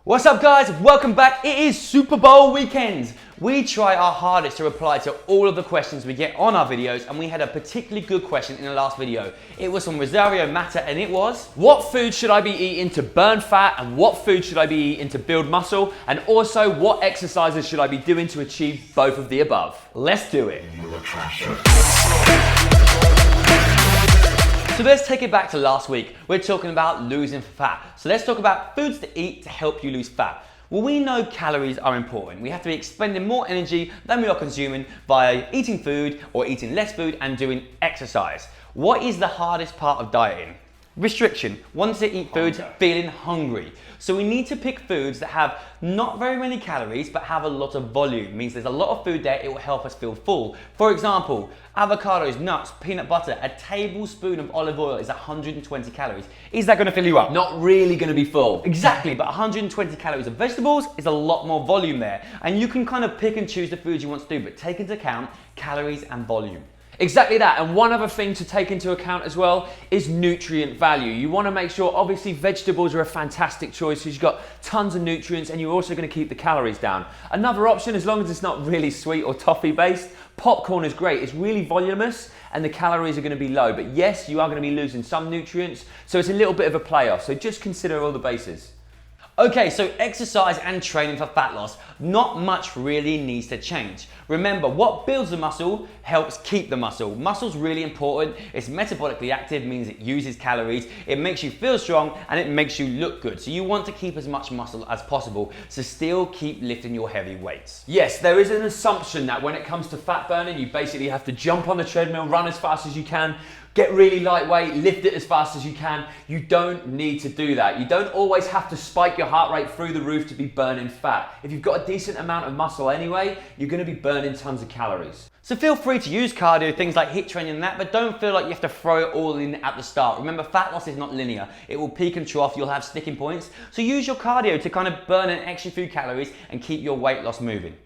What's up guys, welcome back. It is Super Bowl weekend. We try our hardest to reply to all of the questions we get on our videos, and we had a particularly good question in the last video. It was from Rosario Mata, and it was, what food should I be eating to burn fat, and what food should I be eating to build muscle, and also what exercises should I be doing to achieve both of the above? Let's do it. So let's take it back to last week. We're talking about losing fat. So let's talk about foods to eat to help you lose fat. Well, we know calories are important. We have to be expending more energy than we are consuming via eating food or eating less food and doing exercise. What is the hardest part of dieting? Restriction. Wanting to eat foods, feeling hungry. So we need to pick foods that have not very many calories but have a lot of volume. It means there's a lot of food there, it will help us feel full. For example, avocados, nuts, peanut butter, a tablespoon of olive oil is 120 calories. Is that going to fill you up? Not really going to be full. Exactly, but 120 calories of vegetables is a lot more volume there. And you can kind of pick and choose the foods you want to do, but take into account calories and volume. Exactly that, and one other thing to take into account as well is nutrient value. You want to make sure, obviously vegetables are a fantastic choice because you've got tons of nutrients and you're also going to keep the calories down. Another option, as long as it's not really sweet or toffee based, popcorn is great. It's really voluminous and the calories are going to be low, but yes, you are going to be losing some nutrients, so it's a little bit of a playoff, so just consider all the bases. Okay, so exercise and training for fat loss, not much really needs to change. Remember, what builds the muscle helps keep the muscle. Muscle's really important. It's metabolically active, means it uses calories, it makes you feel strong, and it makes you look good. So you want to keep as much muscle as possible, so still keep lifting your heavy weights. Yes, there is an assumption that when it comes to fat burning, you basically have to jump on the treadmill, run as fast as you can, get really lightweight, lift it as fast as you can. You don't need to do that. You don't always have to spike your heart rate through the roof to be burning fat. If you've got a decent amount of muscle anyway, you're going to be burning tons of calories. So feel free to use cardio, things like HIIT training and that, but don't feel like you have to throw it all in at the start. Remember, fat loss is not linear. It will peak and trough, you'll have sticking points. So use your cardio to kind of burn an extra few calories and keep your weight loss moving.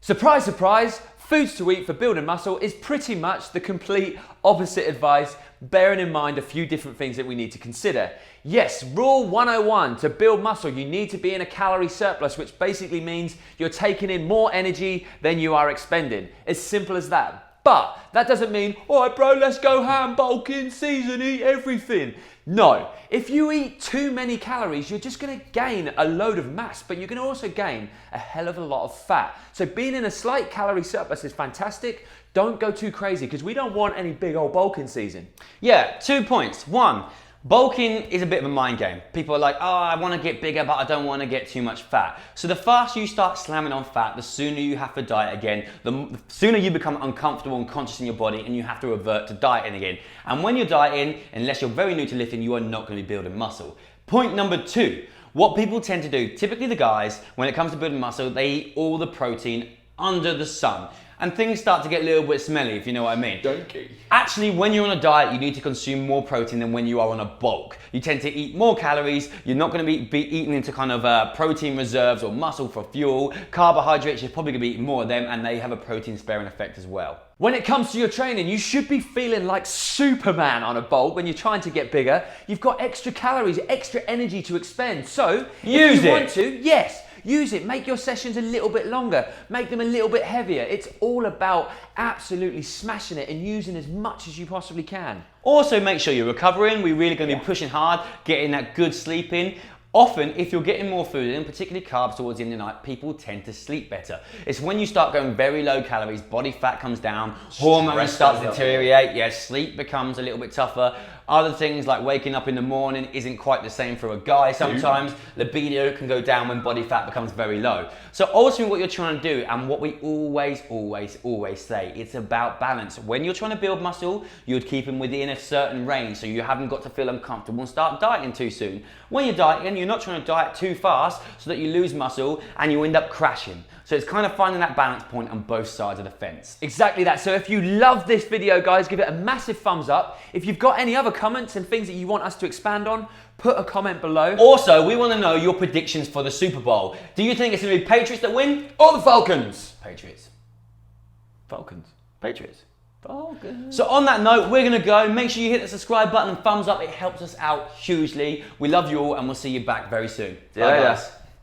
Surprise, surprise, foods to eat for building muscle is pretty much the complete opposite advice, bearing in mind a few different things that we need to consider. Yes, rule 101, to build muscle, you need to be in a calorie surplus, which basically means you're taking in more energy than you are expending. As simple as that. But that doesn't mean, all right bro, let's go ham, bulk in, season, eat everything. No, if you eat too many calories, you're just gonna gain a load of mass, but you're gonna also gain a hell of a lot of fat. So being in a slight calorie surplus is fantastic. Don't go too crazy because we don't want any big old bulking season. Yeah, 2 points. One, bulking is a bit of a mind game. People are like, oh, I want to get bigger, but I don't want to get too much fat. So the faster you start slamming on fat, the sooner you have to diet again, the sooner you become uncomfortable and conscious in your body and you have to revert to dieting again. And when you're dieting, unless you're very new to lifting, you are not going to be building muscle. Point number two, what people tend to do, typically the guys, when it comes to building muscle, they eat all the protein under the sun. And things start to get a little bit smelly, if you know what I mean. Donkey. Actually, when you're on a diet, you need to consume more protein than when you are on a bulk. You tend to eat more calories. You're not going to be eating into kind of protein reserves or muscle for fuel. Carbohydrates, you're probably going to be eating more of them, and they have a protein sparing effect as well. When it comes to your training, you should be feeling like Superman on a bulk when you're trying to get bigger. You've got extra calories, extra energy to expend. So, if you want to, yes. Use it, make your sessions a little bit longer, make them a little bit heavier. It's all about absolutely smashing it and using as much as you possibly can. Also make sure you're recovering. We're really going to be pushing hard, getting that good sleep in. Often, if you're getting more food in, particularly carbs towards the end of the night, people tend to sleep better. It's when you start going very low calories, body fat comes down, hormones start to deteriorate, sleep becomes a little bit tougher. Other things like waking up in the morning isn't quite the same for a guy sometimes. Libido can go down when body fat becomes very low. So ultimately what you're trying to do, and what we always say, it's about balance. When you're trying to build muscle, you'd keep them within a certain range so you haven't got to feel uncomfortable and start dieting too soon. When you're dieting, you're not trying to diet too fast so that you lose muscle and you end up crashing. So it's kind of finding that balance point on both sides of the fence. Exactly that. So if you love this video, guys, give it a massive thumbs up. If you've got any other comments and things that you want us to expand on, put a comment below. Also, we want to know your predictions for the Super Bowl. Do you think it's going to be Patriots that win or the Falcons? Patriots. Falcons. Patriots. Falcons. So on that note, we're going to go. Make sure you hit the subscribe button and thumbs up. It helps us out hugely. We love you all and we'll see you back very soon. Bye, guys.